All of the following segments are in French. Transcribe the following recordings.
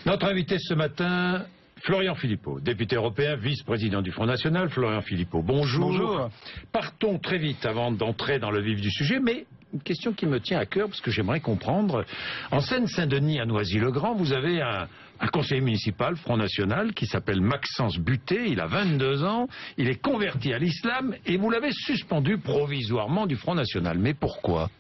Notre invité ce matin, Florian Philippot, député européen, vice-président du Front National. Florian Philippot, bonjour. Bonjour. Partons très vite avant d'entrer dans le vif du sujet, mais une question qui me tient à cœur, parce que j'aimerais comprendre. En Seine-Saint-Denis, à Noisy-le-Grand, vous avez un conseiller municipal, Front National, qui s'appelle Maxence Buté. Il a 22 ans, il est converti à l'islam, et vous l'avez suspendu provisoirement du Front National. Mais pourquoi ?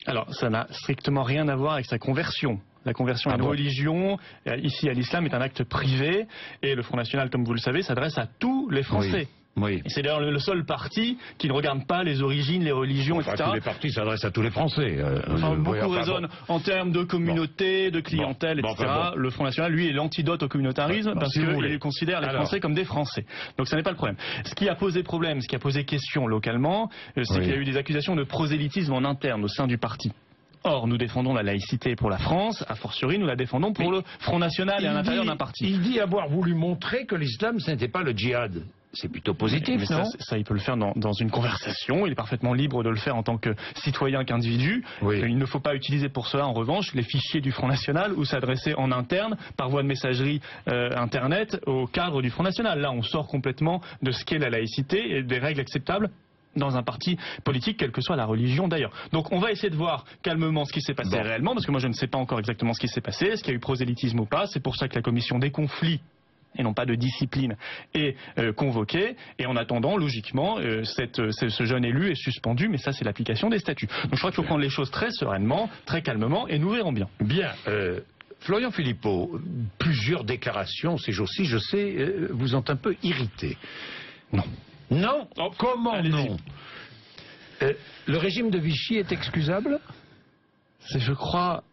Alors, ça n'a strictement rien à voir avec sa conversion. La conversion à une religion, ici à l'islam, est un acte privé, et le Front National, comme vous le savez, s'adresse à tous les Français. Oui. C'est d'ailleurs le seul parti qui ne regarde pas les origines, les religions, etc. Tous les partis s'adressent à tous les Français. Beaucoup raisonnent en termes de communauté, de clientèle, etc. Le Front National, lui, est l'antidote au communautarisme parce qu'il considère les Français comme des Français. Donc ça n'est pas le problème. Ce qui a posé problème, ce qui a posé question localement, c'est qu'il y a eu des accusations de prosélytisme en interne au sein du parti. Or, nous défendons la laïcité pour la France, a fortiori, nous la défendons pour le Front National et à l'intérieur d'un parti. Il dit avoir voulu montrer que l'islam, ce n'était pas le djihad. C'est plutôt positif, mais non ? ça, il peut le faire dans une conversation. Il est parfaitement libre de le faire en tant que citoyen, qu'individu. Oui. Il ne faut pas utiliser pour cela, en revanche, les fichiers du Front National ou s'adresser en interne, par voie de messagerie Internet, au cadre du Front National. Là, on sort complètement de ce qu'est la laïcité et des règles acceptables dans un parti politique, quelle que soit la religion d'ailleurs. Donc on va essayer de voir calmement ce qui s'est passé réellement, parce que moi je ne sais pas encore exactement ce qui s'est passé, est-ce qu'il y a eu prosélytisme ou pas. C'est pour ça que la commission des conflits, et non pas de discipline, est convoquée. Et en attendant, logiquement, ce jeune élu est suspendu, mais ça c'est l'application des statuts. Donc je crois qu'il faut prendre les choses très sereinement, très calmement, et nous verrons bien. Bien. Florian Philippot, plusieurs déclarations ces jours-ci, je sais, vous ont un peu irrité. Non. Non ? Comment non ? Le régime de Vichy est excusable ? C'est, je crois,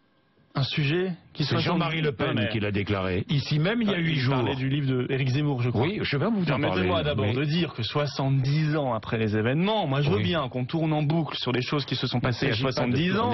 un sujet qui c'est Jean-Marie Le Pen qui l'a déclaré. Ici même, il y a 8 jours. Il parlait du livre d'Éric Zemmour, je crois. Oui, je vais vous en parler. Permettez-moi d'abord de dire que 70 ans après les événements, moi je veux bien qu'on tourne en boucle sur des choses qui se sont passées il y a 70 ans,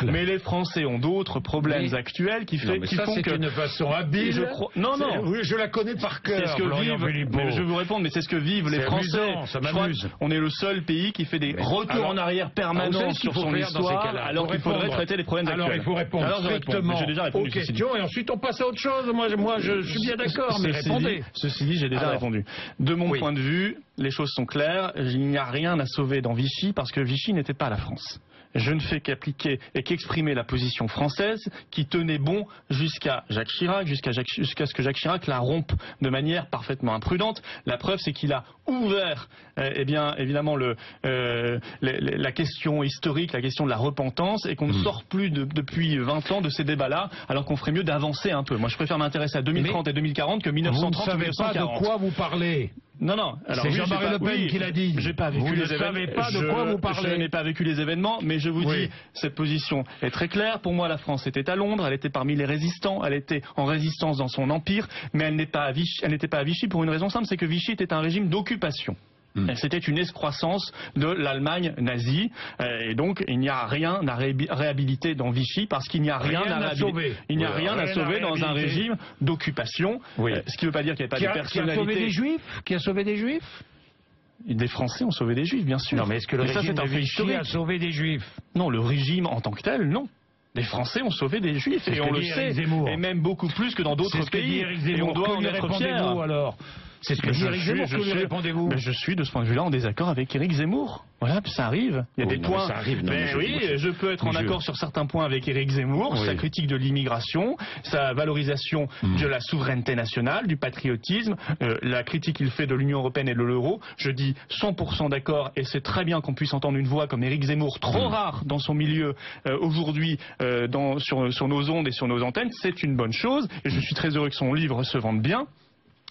mais les Français ont d'autres problèmes actuels qui font que... c'est une façon habile. Non. Oui, je la connais par cœur. C'est ce que vivent... Je vais vous répondre, mais c'est ce que vivent les Français. Ça m'amuse. On est le seul pays qui fait des retours en arrière permanents sur son histoire, alors qu'il faudrait traiter les problèmes actuels. Alors il faut répondre strictement aux questions et ensuite on passe à autre chose. Moi je suis bien d'accord, mais répondez. Ceci dit, j'ai déjà répondu. De mon point de vue, les choses sont claires. Il n'y a rien à sauver dans Vichy parce que Vichy n'était pas la France. Je ne fais qu'appliquer et qu'exprimer la position française qui tenait bon jusqu'à Jacques Chirac, jusqu'à ce que Jacques Chirac la rompe de manière parfaitement imprudente. La preuve, c'est qu'il a ouvert, évidemment, la question historique, la question de la repentance, et qu'on ne sort plus depuis 20 ans de ces débats-là, alors qu'on ferait mieux d'avancer un peu. Moi, je préfère m'intéresser à 2030 et 2040 que 1930 et 1940. Vous ne savez pas de quoi vous parlez. Non. C'est Jean-Marie Le Pen qui l'a dit. J'ai pas vécu les événements. Vous ne savez pas de quoi vous parlez. Je n'ai pas vécu les événements, mais je vous dis, cette position est très claire. Pour moi, la France était à Londres, elle était parmi les résistants, elle était en résistance dans son empire, mais elle n'était pas à Vichy pour une raison simple, c'est que Vichy était un régime d'occupation. C'était une excroissance de l'Allemagne nazie, et donc il n'y a rien à réhabiliter dans Vichy parce qu'il n'y a rien à sauver. Il n'y a rien à sauver dans un régime d'occupation. Ce qui ne veut pas dire qu'il n'y a pas de personnalité. Qui a sauvé des Juifs ? Qui a sauvé des Juifs ? Des Français ont sauvé des Juifs, bien sûr. Non, mais est-ce que le régime de Vichy a sauvé des Juifs ? Non, le régime en tant que tel, non. Les Français ont sauvé des Juifs, et on le sait, et même beaucoup plus que dans d'autres pays. Et on doit en être fiers. Alors, c'est ce que dit Éric Zemmour. Que lui répondez-vous ? Mais je suis de ce point de vue-là en désaccord avec Éric Zemmour. Voilà, ça arrive. Il y a des points. Ça arrive, je peux être en accord sur certains points avec Éric Zemmour, sa critique de l'immigration, sa valorisation de la souveraineté nationale, du patriotisme, la critique qu'il fait de l'Union européenne et de l'euro. Je dis 100% d'accord, et c'est très bien qu'on puisse entendre une voix comme Éric Zemmour, trop rare dans son milieu aujourd'hui, sur nos ondes et sur nos antennes. C'est une bonne chose, et je suis très heureux que son livre se vende bien.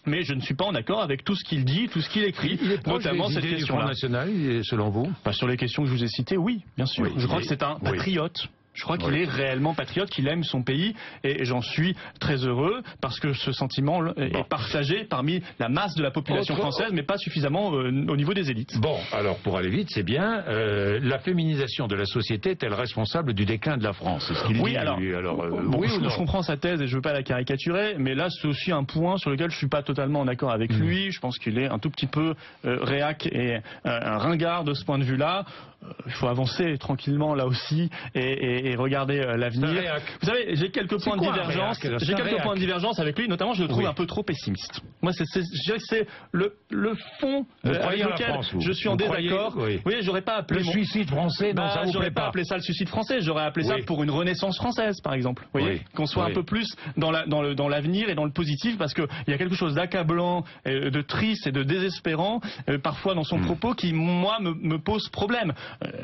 Mais je ne suis pas en accord avec tout ce qu'il dit, tout ce qu'il écrit, notamment cette question-là. Du Front National, selon vous ? Sur les questions que je vous ai citées, oui, bien sûr. Je crois que c'est un patriote. Je crois qu'il est réellement patriote, qu'il aime son pays, et j'en suis très heureux parce que ce sentiment est partagé parmi la masse de la population française, mais pas suffisamment au niveau des élites. Bon, alors pour aller vite, c'est bien. La féminisation de la société est-elle responsable du déclin de la France ? C'est ce qu'il dit, lui. Alors, oui ou non ? Je comprends sa thèse et je ne veux pas la caricaturer, mais là c'est aussi un point sur lequel je ne suis pas totalement en accord avec lui. Je pense qu'il est un tout petit peu réac et un ringard de ce point de vue-là. Il faut avancer tranquillement là aussi et et regarder l'avenir. Vous savez, j'ai quelques points de divergence. J'ai quelques points de divergence avec lui, notamment je le trouve un peu trop pessimiste. Moi, je dirais que c'est le fond avec lequel je suis en désaccord. Oui, j'aurais pas appelé le suicide français. Non, ça vous j'aurais plaît pas appelé ça le suicide français. J'aurais appelé ça pour une renaissance française, par exemple. Vous voyez, qu'on soit un peu plus dans l'avenir et dans le positif, parce que il y a quelque chose d'accablant, de triste et de désespérant parfois dans son propos qui, moi, me pose problème.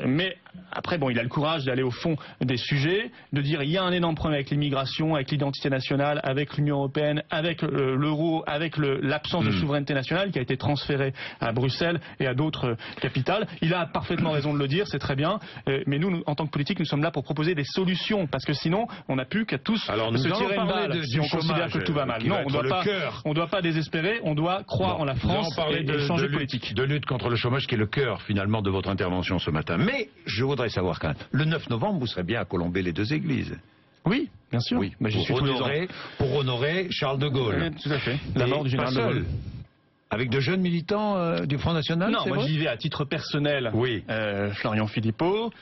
Mais après, bon, il a le courage d'aller au fond des sujets, de dire il y a un énorme problème avec l'immigration, avec l'identité nationale, avec l'Union européenne, avec l'euro, avec l'absence de souveraineté nationale qui a été transférée à Bruxelles et à d'autres capitales. Il a parfaitement raison de le dire, c'est très bien. Mais nous, en tant que politique, nous sommes là pour proposer des solutions, parce que sinon, on n'a plus qu'à tous se tirer une balle si on considère que tout va mal. Non, on ne doit pas désespérer, on doit croire en la France et changer de politique. De lutte contre le chômage, qui est le cœur finalement de votre intervention ce matin. Mais je voudrais savoir quand même, le 9 novembre, vous serez bien à Colomber-les-Deux-Églises. Oui, bien sûr. Oui, pour honorer Charles de Gaulle. Oui, tout à fait. La mort du général de Gaulle. Avec de jeunes militants du Front National? Non, moi j'y vais à titre personnel. Oui. Florian Philippot,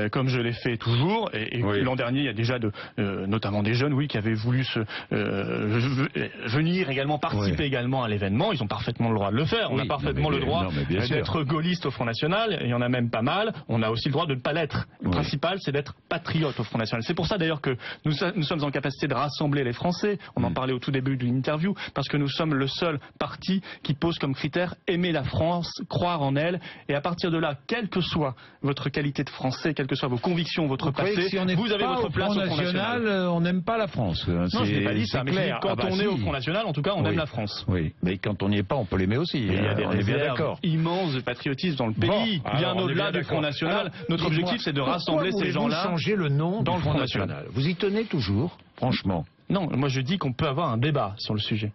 comme je l'ai fait toujours. Et l'an dernier, il y a déjà notamment des jeunes, qui avaient voulu venir également, participer également à l'événement. Ils ont parfaitement le droit de le faire. On a parfaitement le droit d'être gaulliste au Front National. Il y en a même pas mal. On a aussi le droit de ne pas l'être. Le principal, c'est d'être patriote au Front National. C'est pour ça d'ailleurs que nous sommes en capacité de rassembler les Français. On en parlait au tout début d'une interview, parce que nous sommes le seul parti qui pose comme critère aimer la France, croire en elle, et à partir de là, quelle que soit votre qualité de Français, quelles que soient vos convictions, votre passé, vous avez votre place au Front National. On n'aime pas la France. Non, je n'ai pas dit ça, mais quand on est au Front National, en tout cas, on aime la France. Oui, mais quand on n'y est pas, on peut l'aimer aussi. Il y a des réserves immenses de patriotisme dans le pays, bien au-delà du Front National. Notre objectif, c'est de rassembler ces gens-là. Changer le nom dans le Front National. Vous y tenez toujours, franchement? Non, moi je dis qu'on peut avoir un débat sur le sujet.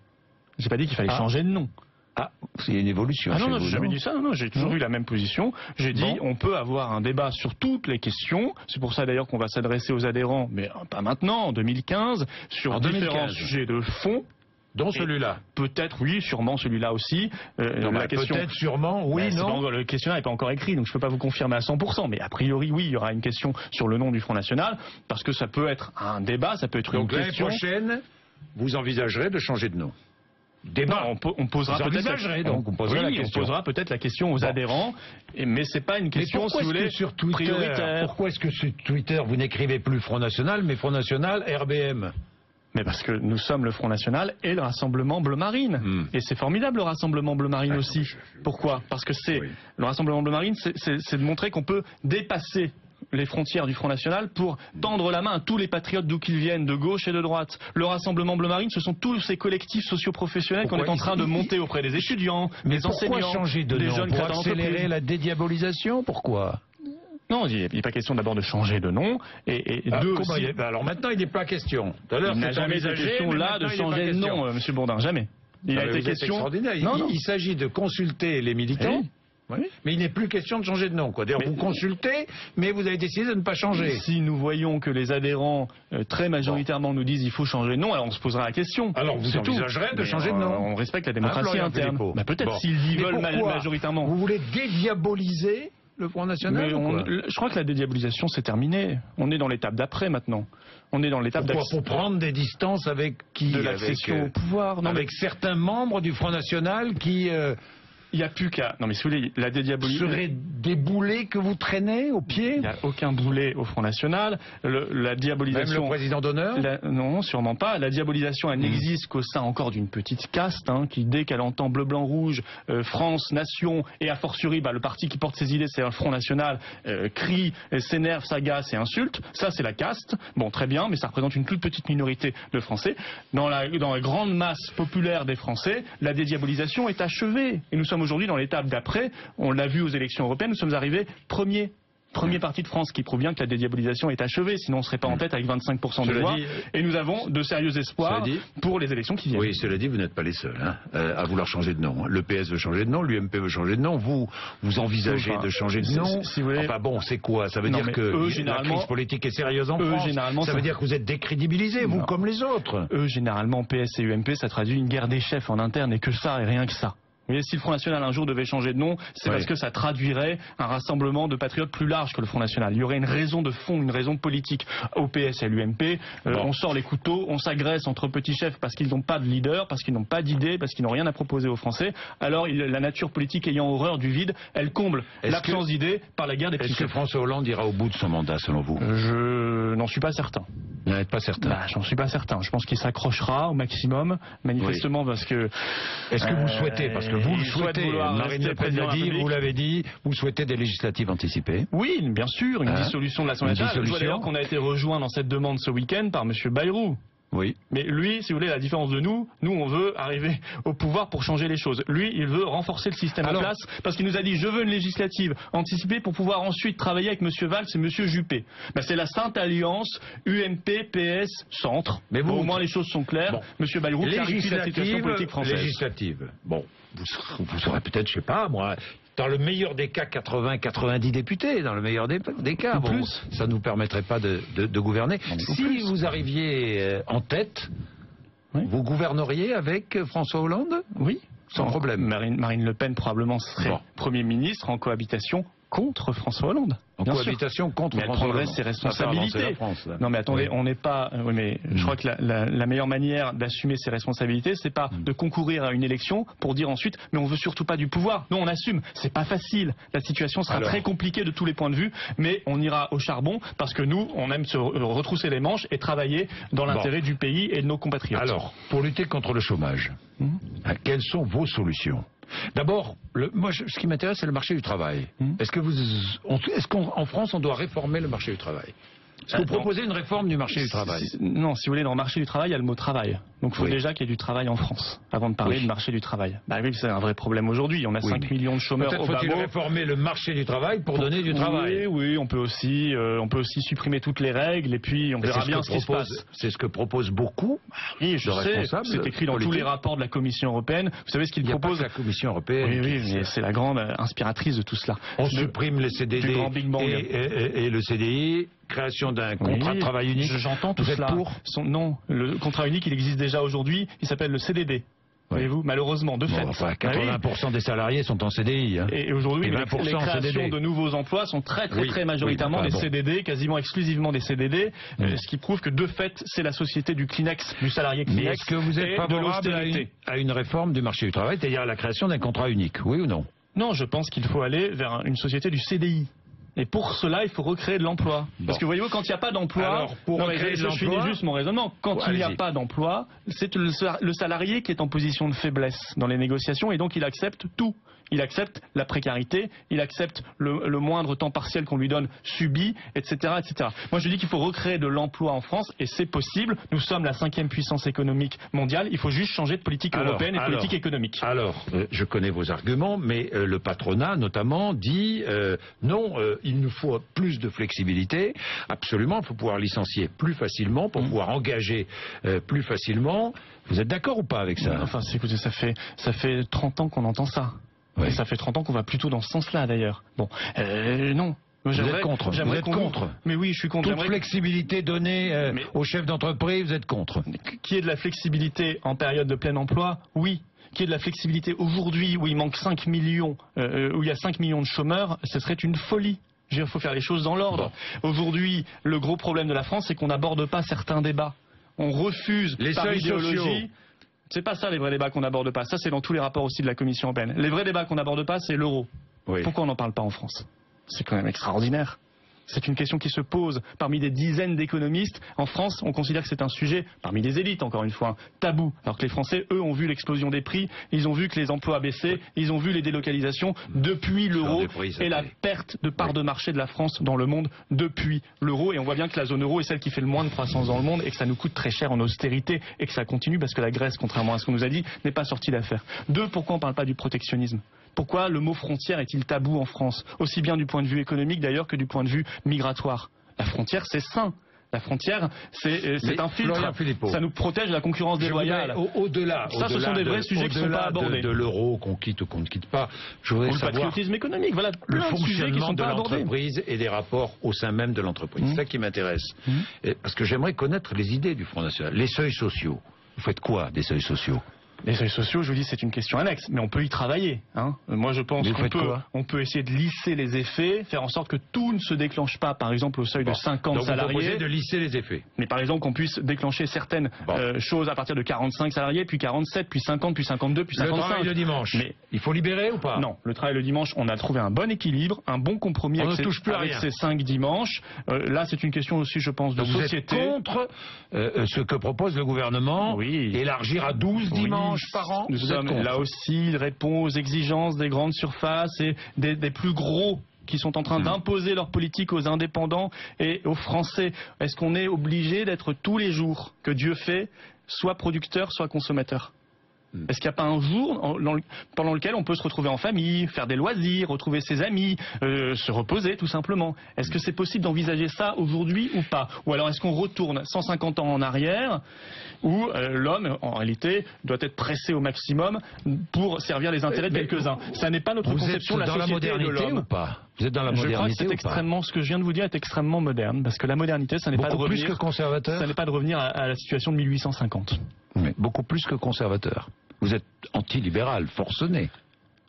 J'ai pas dit qu'il fallait changer de nom. Ah, c'est une évolution. Ah non, j'ai jamais dit ça. Non, j'ai toujours eu la même position. J'ai dit, on peut avoir un débat sur toutes les questions. C'est pour ça d'ailleurs qu'on va s'adresser aux adhérents, mais pas maintenant, en 2015, sur différents sujets de fond. Dont celui-là. Peut-être, oui, sûrement celui-là aussi. Peut-être, sûrement, oui, non. Le questionnaire n'est pas encore écrit, donc je ne peux pas vous confirmer à 100%. Mais a priori, oui, il y aura une question sur le nom du Front National, parce que ça peut être un débat, ça peut être une question. Donc l'année prochaine, vous envisagerez de changer de nom? Débat. On posera peut-être la question aux adhérents, mais c'est pas une question, si vous voulez, prioritaire. Pourquoi est-ce que sur Twitter vous n'écrivez plus Front National, mais Front National RBM? Mais parce que nous sommes le Front National et le Rassemblement Bleu Marine. Et c'est formidable, le Rassemblement Bleu Marine aussi. Pourquoi? Parce que le Rassemblement Bleu Marine, c'est de montrer qu'on peut dépasser les frontières du Front National pour tendre la main à tous les patriotes d'où qu'ils viennent, de gauche et de droite. Le Rassemblement Bleu Marine, ce sont tous ces collectifs socioprofessionnels qu'on est en train de monter auprès des étudiants, des enseignants, changer de des jeunes pour accélérer la dédiabolisation? Pourquoi? Non, il n'est pas question d'abord de changer de nom. Alors maintenant, il n'est pas question. Il n'a jamais été question là de changer de nom, M. Bourdin, jamais. Il a été question. Extraordinaire. Il s'agit de consulter les militants. Oui. Mais il n'est plus question de changer de nom, quoi. D'ailleurs, vous consultez, mais vous avez décidé de ne pas changer. Si nous voyons que les adhérents, très majoritairement, nous disent qu'il faut changer de nom, alors on se posera la question. Alors vous envisagerez de changer de nom. On respecte la démocratie interne. Peut-être s'ils y veulent majoritairement. Vous voulez dédiaboliser le Front National? Je crois que la dédiabolisation, c'est terminé. On est dans l'étape d'après maintenant. On est dans l'étape pour prendre des distances avec qui? De l'accession au pouvoir. Non, avec certains membres du Front National qui... Il n'y a plus qu'à... Non mais si vous voulez, la dédiabolisation... Serait des boulets que vous traînez au pied? Il n'y a aucun boulet au Front National. La diabolisation... Même le président d'honneur? Non, sûrement pas. La diabolisation, elle n'existe qu'au sein encore d'une petite caste, qui dès qu'elle entend bleu, blanc, rouge, France, nation, et a fortiori, le parti qui porte ses idées, c'est un Front National, crie, s'énerve, s'agace et insulte. Ça, c'est la caste. Bon, très bien, mais ça représente une toute petite minorité de Français. Dans la grande masse populaire des Français, la dédiabolisation est achevée. Et nous sommes aujourd'hui dans l'étape d'après, on l'a vu aux élections européennes, nous sommes arrivés premier parti de France, qui prouve bien que la dédiabolisation est achevée, sinon on ne serait pas en tête avec 25% de voix, et nous avons de sérieux espoirs pour les élections qui viennent. Oui, cela dit, vous n'êtes pas les seuls à vouloir changer de nom. Le PS veut changer de nom, l'UMP veut changer de nom, vous envisagez de changer de nom. Si vous voulez... Enfin bon, c'est quoi? Ça veut dire que la crise politique est sérieuse en France? Ça veut dire que vous êtes décrédibilisés, vous comme les autres? Généralement, PS et UMP, ça traduit une guerre des chefs en interne, et que ça, et rien que ça. Mais si le Front National un jour devait changer de nom, c'est parce que ça traduirait un rassemblement de patriotes plus large que le Front National. Il y aurait une raison de fond, une raison politique. Au PS et à l'UMP, on sort les couteaux, on s'agresse entre petits chefs parce qu'ils n'ont pas de leader, parce qu'ils n'ont pas d'idées, parce qu'ils n'ont rien à proposer aux Français. Alors la nature politique ayant horreur du vide, elle comble l'absence d'idées par la guerre des petits chefs. Est-ce que François Hollande ira au bout de son mandat, selon vous? Je n'en suis pas certain. Vous n'êtes pas certain? J'en suis pas certain. Je pense qu'il s'accrochera au maximum, manifestement, parce que... Est-ce que vous souhaitez, parce que vous le souhaitez, Marine Le Pen l'a dit, vous l'avez dit, vous souhaitez des législatives anticipées? Oui, bien sûr, une dissolution de l'Assemblée nationale. Je vois d'ailleurs qu'on a été rejoint dans cette demande ce week-end par M. Bayrou. Oui. Mais lui, si vous voulez, la différence de nous, on veut arriver au pouvoir pour changer les choses. Lui, il veut renforcer le système en place parce qu'il nous a dit je veux une législative anticipée pour pouvoir ensuite travailler avec M. Valls et M. Juppé. Ben, c'est la sainte alliance UMP, PS, centre. Mais vous, au moins les choses sont claires. Bon. M. Bayrou clarifie la situation politique française. Législative. Bon, vous serez peut-être, je sais pas, moi... Dans le meilleur des cas, 80-90 députés, dans le meilleur des cas. Bon, ça ne nous permettrait pas de gouverner. Si vous arriviez en tête, vous gouverneriez avec François Hollande? Oui. Sans problème. Marine Le Pen probablement serait Premier ministre en cohabitation contre François Hollande. En cohabitation contre François Hollande. Elle prendrait ses responsabilités. Non mais attendez, on n'est pas... Oui, mais je crois que la meilleure manière d'assumer ses responsabilités, c'est pas de concourir à une élection pour dire ensuite, mais on veut surtout pas du pouvoir. Non, on assume. C'est pas facile. La situation sera très compliquée de tous les points de vue, mais on ira au charbon parce que nous, on aime se retrousser les manches et travailler dans l'intérêt du pays et de nos compatriotes. Alors, pour lutter contre le chômage, quelles sont vos solutions? D'abord, moi, ce qui m'intéresse, c'est le marché du travail. Est-ce qu'en France, on doit réformer le marché du travail? Est-ce que vous proposez une réforme du marché du travail? Non, si vous voulez, dans le marché du travail, il y a le mot travail. Donc il faut déjà qu'il y ait du travail en France, avant de parler du marché du travail. Bah oui, c'est un vrai problème aujourd'hui. On a 5 millions de chômeurs au bas mot. Peut-être faut-il réformer le marché du travail pour donner du travail. Oui, on peut aussi supprimer toutes les règles et puis on verra bien ce qui se passe. C'est ce que proposent beaucoup. Oui, je sais. C'est écrit dans tous les rapports de la Commission européenne. Vous savez ce qu'ils proposent? La Commission européenne. Oui, mais c'est la grande inspiratrice de tout cela. On supprime les CDD et le CDI. Création d'un contrat de travail unique. J'entends tout cela. Non, le contrat unique, il existe déjà aujourd'hui. Il s'appelle le CDD. Voyez-vous, malheureusement, de fait. Enfin, 80% des salariés sont en CDI. Et aujourd'hui, les créations de nouveaux emplois sont très majoritairement des CDD, quasiment exclusivement des CDD, ce qui prouve que de fait, c'est la société du Kleenex, du salarié Kleenex. Mais est-ce que vous êtes favorable à une réforme du marché du travail, c'est-à-dire à la création d'un contrat unique, oui ou non? Non, je pense qu'il faut aller vers une société du CDI. Et pour cela, il faut recréer de l'emploi. Parce que voyez-vous, quand il n'y a pas d'emploi, je finis juste mon raisonnement, quand il n'y a pas d'emploi, c'est le salarié qui est en position de faiblesse dans les négociations et donc il accepte tout. Il accepte la précarité, il accepte le moindre temps partiel qu'on lui donne subi, etc., etc. Moi, je dis qu'il faut recréer de l'emploi en France et c'est possible. Nous sommes la 5e puissance économique mondiale. Il faut juste changer de politique européenne et politique économique. Alors, je connais vos arguments, mais le patronat, notamment, dit non, il nous faut plus de flexibilité. Absolument, il faut pouvoir licencier plus facilement, pour pouvoir engager plus facilement. Vous êtes d'accord ou pas avec ça? Enfin, écoutez, ça fait 30 ans qu'on entend ça. Et ça fait 30 ans qu'on va plutôt dans ce sens-là, d'ailleurs. Bon, non. Vous êtes contre. Vous êtes contre. Mais oui, je suis contre. Toute flexibilité donnée aux chefs d'entreprise, vous êtes contre. Qu'il y ait de la flexibilité en période de plein emploi, oui. Qu'il y ait de la flexibilité aujourd'hui où il manque 5 millions, où il y a 5 millions de chômeurs, ce serait une folie. Il faut faire les choses dans l'ordre. Aujourd'hui, le gros problème de la France, c'est qu'on n'aborde pas certains débats. On refuse par idéologie. C'est pas ça les vrais débats qu'on n'aborde pas. Ça, c'est dans tous les rapports aussi de la Commission européenne. Les vrais débats qu'on n'aborde pas, c'est l'euro. Pourquoi on n'en parle pas en France? C'est quand même extraordinaire. C'est une question qui se pose parmi des dizaines d'économistes. En France, on considère que c'est un sujet, parmi les élites encore une fois, tabou. Alors que les Français, eux, ont vu l'explosion des prix, ils ont vu que les emplois baissaient, ils ont vu les délocalisations depuis l'euro et la perte de part de marché de la France dans le monde depuis l'euro. Et on voit bien que la zone euro est celle qui fait le moins de croissance dans le monde et que ça nous coûte très cher en austérité et que ça continue parce que la Grèce, contrairement à ce qu'on nous a dit, n'est pas sortie d'affaire. Pourquoi on ne parle pas du protectionnisme? Pourquoi le mot frontière est-il tabou en France? Aussi bien du point de vue économique d'ailleurs que du point de vue migratoire. La frontière, c'est sain. La frontière, c'est un filtre. Ça nous protège de la concurrence déloyale. Au-delà, ce sont des vrais sujets qui ne sont pas abordés. De l'euro qu'on quitte ou qu'on ne quitte pas, je voudrais savoir le patriotisme économique. Voilà, le fonctionnement de l'entreprise et des rapports au sein même de l'entreprise. C'est ça qui m'intéresse. Parce que j'aimerais connaître les idées du Front National. Les seuils sociaux. Vous faites quoi des seuils sociaux? Les seuils sociaux, je vous dis, c'est une question annexe, mais on peut y travailler. Hein. Moi, je pense qu'on peut essayer de lisser les effets, faire en sorte que tout ne se déclenche pas, par exemple, au seuil de 50 salariés. Vous proposez de lisser les effets. Mais par exemple, qu'on puisse déclencher certaines choses à partir de 45 salariés, puis 47, puis 50, puis 52, puis 55. Le travail le dimanche, mais il faut libérer ou pas? Non, le travail le dimanche, on a trouvé un bon équilibre, un bon compromis avec ces 5 dimanches. Là, c'est une question aussi, je pense, de société. Vous êtes contre ce que propose le gouvernement, élargir à 12 dimanches par an? Nous sommes là aussi, il répond aux exigences des grandes surfaces et des plus gros qui sont en train d'imposer leur politique aux indépendants et aux Français. Est-ce qu'on est obligé d'être tous les jours que Dieu fait, soit producteur, soit consommateur ? Est-ce qu'il n'y a pas un jour pendant lequel on peut se retrouver en famille, faire des loisirs, retrouver ses amis, se reposer tout simplement? Est-ce que c'est possible d'envisager ça aujourd'hui ou pas? Ou alors est-ce qu'on retourne 150 ans en arrière où l'homme, en réalité, doit être pressé au maximum pour servir les intérêts de quelques-uns? Ça n'est pas notre conception de la société et de l'homme. Vous êtes dans la modernité? Je crois que c'est extrêmement, ce que je viens de vous dire est extrêmement moderne, parce que la modernité, ça n'est pas de revenir, plus que conservateur. Ça n'est pas de revenir à la situation de 1850. Mais beaucoup plus que conservateur. Vous êtes anti-libéral, forcené.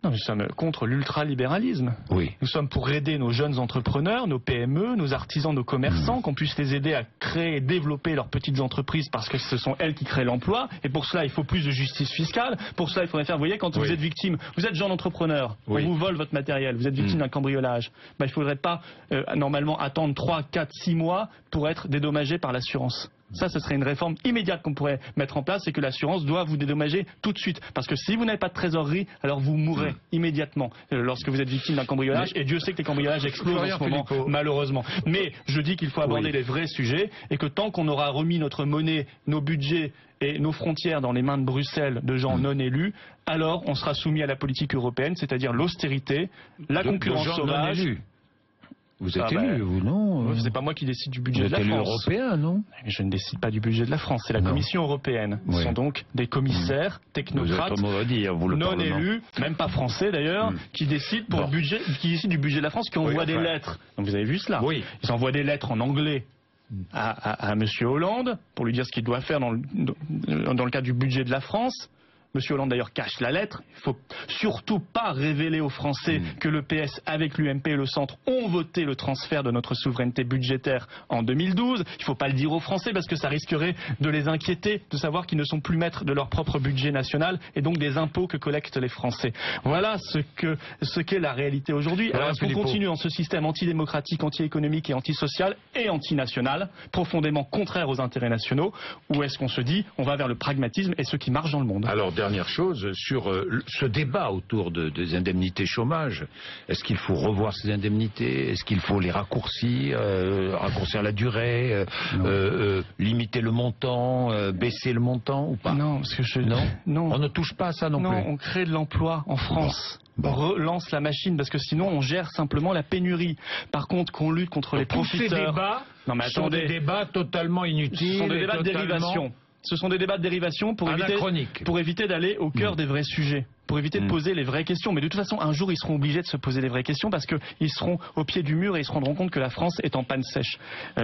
Non, nous sommes contre l'ultralibéralisme. Oui. Nous sommes pour aider nos jeunes entrepreneurs, nos PME, nos artisans, nos commerçants, qu'on puisse les aider à créer et développer leurs petites entreprises parce que ce sont elles qui créent l'emploi. Et pour cela, il faut plus de justice fiscale. Pour cela, il faudrait faire, vous voyez, quand vous êtes victime, vous êtes jeune entrepreneur, on vous vole votre matériel, vous êtes victime d'un cambriolage. Il ne faudrait pas, normalement, attendre 3, 4, 6 mois pour être dédommagé par l'assurance. Ça, ce serait une réforme immédiate qu'on pourrait mettre en place, et que l'assurance doit vous dédommager tout de suite. Parce que si vous n'avez pas de trésorerie, alors vous mourrez immédiatement lorsque vous êtes victime d'un cambriolage. Et Dieu sait que les cambriolages explosent en ce moment, malheureusement. Mais je dis qu'il faut aborder les vrais sujets, et que tant qu'on aura remis notre monnaie, nos budgets et nos frontières dans les mains de Bruxelles, de gens non élus, alors on sera soumis à la politique européenne, c'est-à-dire l'austérité, la concurrence sauvage. Vous êtes élu, vous, non? C'est pas moi qui décide du budget de la France. Vous êtes européen, non? Je ne décide pas du budget de la France, c'est la Commission européenne. Ce sont donc des commissaires, technocrates, non élus, même pas français d'ailleurs, qui décident pour le budget, qui décident du budget de la France, qui envoient des lettres. Donc vous avez vu cela? Ils envoient des lettres en anglais à M. Hollande pour lui dire ce qu'il doit faire dans le cadre du budget de la France. Monsieur Hollande d'ailleurs cache la lettre. Il ne faut surtout pas révéler aux Français que le PS avec l'UMP et le centre ont voté le transfert de notre souveraineté budgétaire en 2012. Il ne faut pas le dire aux Français parce que ça risquerait de les inquiéter, de savoir qu'ils ne sont plus maîtres de leur propre budget national et donc des impôts que collectent les Français. Voilà ce qu'est la réalité aujourd'hui. Alors est-ce qu'on continue dans ce système antidémocratique, anti-économique et antisocial et antinational, profondément contraire aux intérêts nationaux, ou est-ce qu'on se dit on va vers le pragmatisme et ce qui marche dans le monde? Alors, dernière chose, sur ce débat autour des indemnités chômage, est-ce qu'il faut revoir ces indemnités? Est-ce qu'il faut les raccourcir, raccourcir la durée, limiter le montant, baisser le montant ou pas? Non, parce que non. On ne touche pas à ça non plus. Non, on crée de l'emploi en France. On relance la machine, parce que sinon on gère simplement la pénurie. Par contre, qu'on lutte contre les profiteurs... Tous ces débats sont des débats totalement inutiles. Ce sont des débats de dérivation. Ce sont des débats de dérivation pour éviter d'aller au cœur des vrais sujets, pour éviter de poser les vraies questions. Mais de toute façon, un jour, ils seront obligés de se poser les vraies questions parce qu'ils seront au pied du mur et ils se rendront compte que la France est en panne sèche.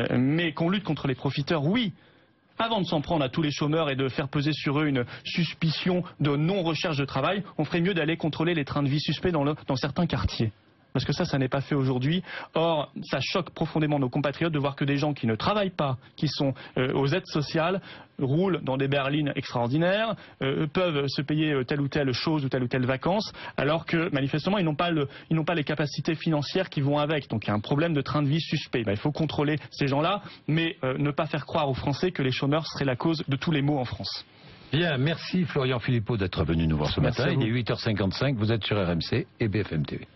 Mais qu'on lutte contre les profiteurs, oui. Avant de s'en prendre à tous les chômeurs et de faire peser sur eux une suspicion de non-recherche de travail, on ferait mieux d'aller contrôler les trains de vie suspects dans certains quartiers. Parce que ça n'est pas fait aujourd'hui. Or, ça choque profondément nos compatriotes de voir que des gens qui ne travaillent pas, qui sont aux aides sociales, roulent dans des berlines extraordinaires, peuvent se payer telle ou telle chose ou telle vacances, alors que manifestement ils n'ont pas les capacités financières qui vont avec. Donc il y a un problème de train de vie suspect. Il faut contrôler ces gens-là, mais ne pas faire croire aux Français que les chômeurs seraient la cause de tous les maux en France. Bien, merci Florian Philippot d'être venu nous voir ce matin. Il est 8h55, vous êtes sur RMC et BFM TV.